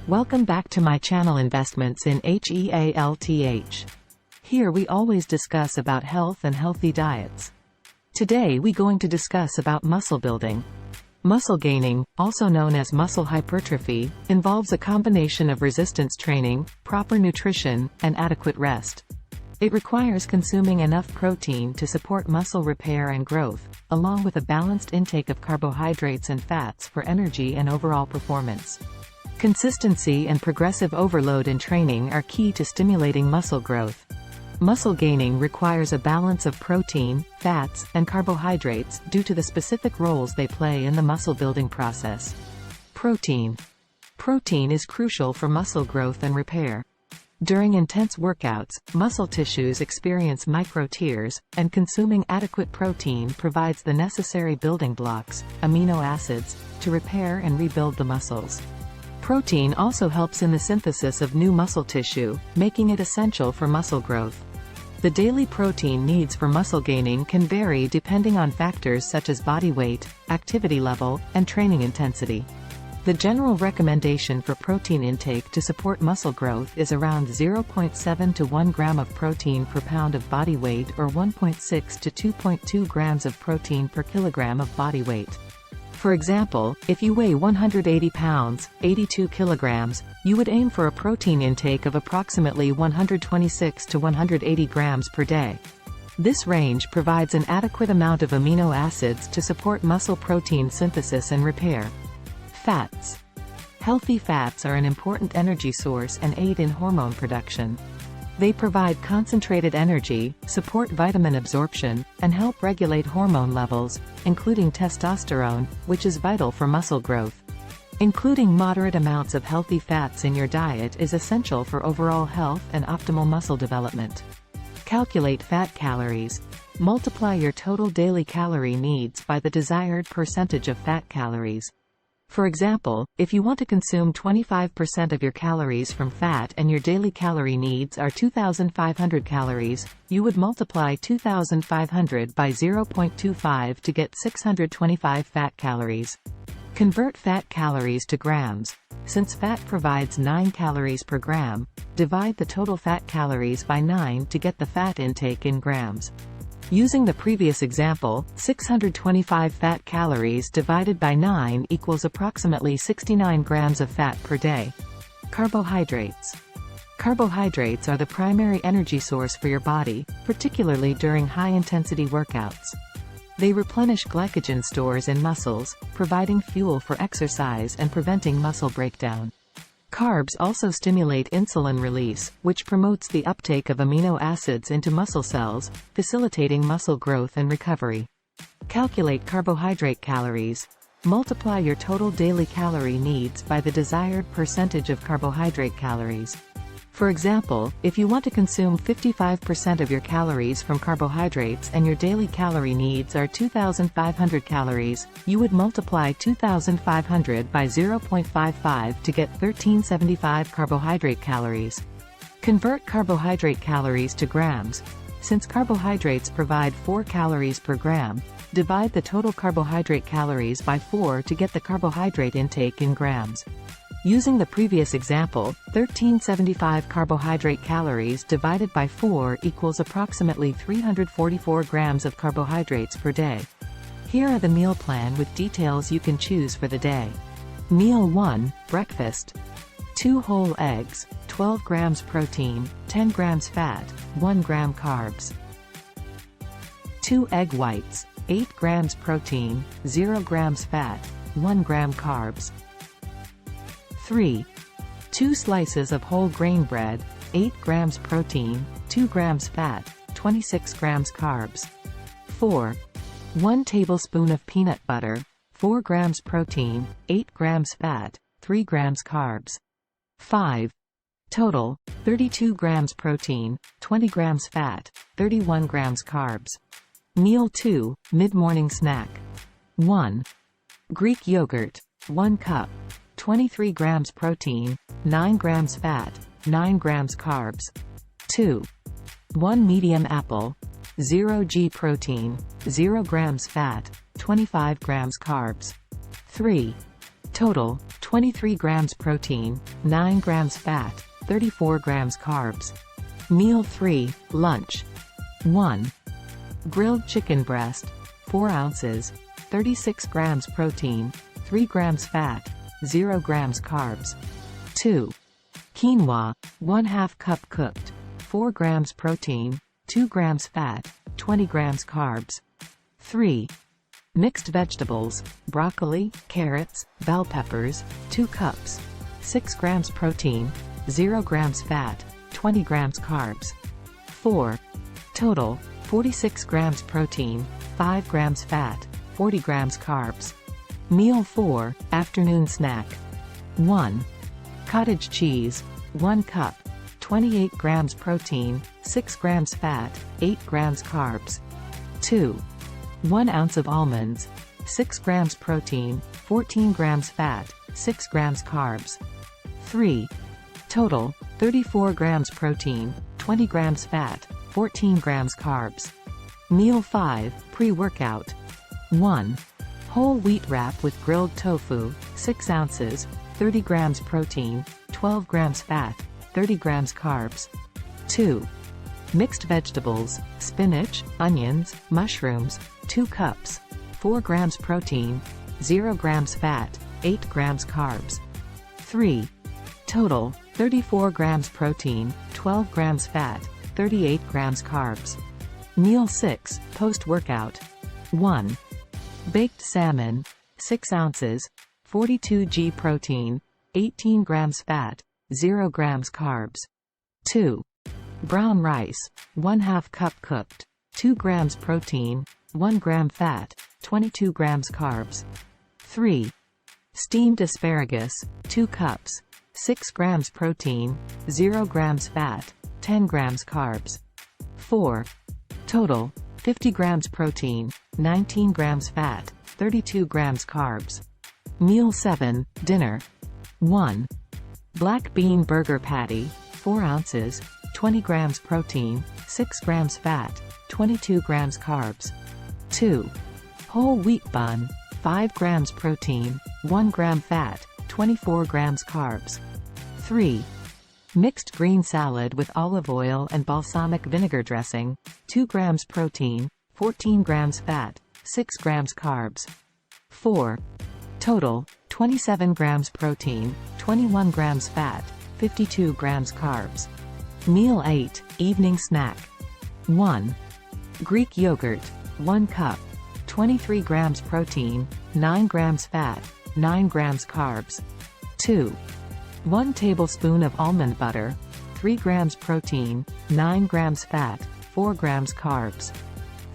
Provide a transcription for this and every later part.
Welcome back to my channel Investments in HEALTH. Here we always discuss about health and healthy diets. Today we going to discuss about muscle building. Muscle gaining, also known as muscle hypertrophy, involves a combination of resistance training, proper nutrition, and adequate rest. It requires consuming enough protein to support muscle repair and growth, along with a balanced intake of carbohydrates and fats for energy and overall performance. Consistency and progressive overload in training are key to stimulating muscle growth. Muscle gaining requires a balance of protein, fats, and carbohydrates due to the specific roles they play in the muscle building process. Protein. Protein is crucial for muscle growth and repair. During intense workouts, muscle tissues experience micro-tears, and consuming adequate protein provides the necessary building blocks, amino acids, to repair and rebuild the muscles. Protein also helps in the synthesis of new muscle tissue, making it essential for muscle growth. The daily protein needs for muscle gaining can vary depending on factors such as body weight, activity level, and training intensity. The general recommendation for protein intake to support muscle growth is around 0.7 to 1 gram of protein per pound of body weight or 1.6 to 2.2 grams of protein per kilogram of body weight. For example, if you weigh 180 pounds, 82 kilograms, you would aim for a protein intake of approximately 126 to 180 grams per day. This range provides an adequate amount of amino acids to support muscle protein synthesis and repair. Fats. Healthy fats are an important energy source and aid in hormone production. They provide concentrated energy, support vitamin absorption, and help regulate hormone levels, including testosterone, which is vital for muscle growth. Including moderate amounts of healthy fats in your diet is essential for overall health and optimal muscle development. Calculate fat calories. Multiply your total daily calorie needs by the desired percentage of fat calories. For example, if you want to consume 25% of your calories from fat and your daily calorie needs are 2,500 calories, you would multiply 2,500 by 0.25 to get 625 fat calories. Convert fat calories to grams. Since fat provides 9 calories per gram, divide the total fat calories by 9 to get the fat intake in grams. Using the previous example, 625 fat calories divided by 9 equals approximately 69 grams of fat per day. Carbohydrates. Carbohydrates are the primary energy source for your body, particularly during high-intensity workouts. They replenish glycogen stores in muscles, providing fuel for exercise and preventing muscle breakdown. Carbs also stimulate insulin release, which promotes the uptake of amino acids into muscle cells, facilitating muscle growth and recovery. Calculate carbohydrate calories. Multiply your total daily calorie needs by the desired percentage of carbohydrate calories. For example, if you want to consume 55% of your calories from carbohydrates and your daily calorie needs are 2,500 calories, you would multiply 2,500 by 0.55 to get 1,375 carbohydrate calories. Convert carbohydrate calories to grams. Since carbohydrates provide 4 calories per gram, divide the total carbohydrate calories by 4 to get the carbohydrate intake in grams. Using the previous example, 1,375 carbohydrate calories divided by 4 equals approximately 344 grams of carbohydrates per day. Here are the meal plan with details you can choose for the day. Meal 1, breakfast. 2 whole eggs, 12 grams protein, 10 grams fat, 1 gram carbs. 2 egg whites, 8 grams protein, 0 grams fat, 1 gram carbs. 3. 2 slices of whole grain bread, 8 grams protein, 2 grams fat, 26 grams carbs. 4. 1 tablespoon of peanut butter, 4 grams protein, 8 grams fat, 3 grams carbs. 5. Total, 32 grams protein, 20 grams fat, 31 grams carbs. Meal 2, mid-morning snack. 1. Greek yogurt, 1 cup. 23 grams protein, 9 grams fat, 9 grams carbs. 2. 1 medium apple, 0 g protein, 0 grams fat, 25 grams carbs. 3. Total, 23 grams protein, 9 grams fat, 34 grams carbs. Meal 3, lunch. 1. Grilled chicken breast, 4 ounces, 36 grams protein, 3 grams fat, 0 grams carbs. 2. Quinoa, 1/2 cup cooked, 4 grams protein, 2 grams fat, 20 grams carbs. 3. Mixed vegetables, broccoli, carrots, bell peppers, 2 cups, 6 grams protein, 0 grams fat, 20 grams carbs. 4. Total, 46 grams protein, 5 grams fat, 40 grams carbs. Meal 4, afternoon snack. 1. Cottage cheese, 1 cup, 28 grams protein, 6 grams fat, 8 grams carbs. 2. 1 ounce of almonds, 6 grams protein, 14 grams fat, 6 grams carbs. 3. Total, 34 grams protein, 20 grams fat, 14 grams carbs. Meal 5, pre-workout. 1. Whole wheat wrap with grilled tofu, 6 ounces, 30 grams protein, 12 grams fat, 30 grams carbs. 2. Mixed vegetables, spinach, onions, mushrooms, 2 cups, 4 grams protein, 0 grams fat, 8 grams carbs. 3. Total, 34 grams protein, 12 grams fat, 38 grams carbs. Meal 6, post-workout. 1. Baked salmon, 6 ounces, 42 g protein, 18 grams fat, 0 grams carbs. 2. Brown rice, 1/2 cup cooked, 2 grams protein, 1 gram fat, 22 grams carbs. 3. Steamed asparagus, 2 cups, 6 grams protein, 0 grams fat, 10 grams carbs. 4. Total, 50 grams protein, 19 grams fat, 32 grams carbs. Meal 7, dinner. 1. Black bean burger patty, 4 ounces, 20 grams protein, 6 grams fat, 22 grams carbs. 2. Whole wheat bun, 5 grams protein, 1 gram fat, 24 grams carbs. 3. Mixed green salad with olive oil and balsamic vinegar dressing, 2 grams protein, 14 grams fat, 6 grams carbs. 4. Total, 27 grams protein, 21 grams fat, 52 grams carbs. Meal 8, evening snack. 1. Greek yogurt, 1 cup, 23 grams protein, 9 grams fat, 9 grams carbs. 2. 1 tablespoon of almond butter, 3 grams protein, 9 grams fat, 4 grams carbs.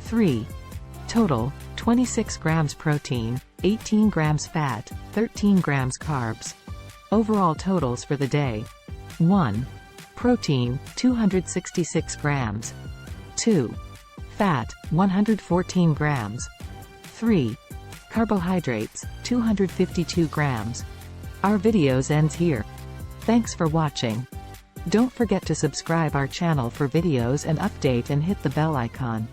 3. Total, 26 grams protein, 18 grams fat, 13 grams carbs. Overall totals for the day. 1. Protein, 266 grams. 2. Fat, 114 grams. 3. Carbohydrates, 252 grams. Our videos ends here. Thanks for watching. Don't forget to subscribe our channel for videos and update and hit the bell icon.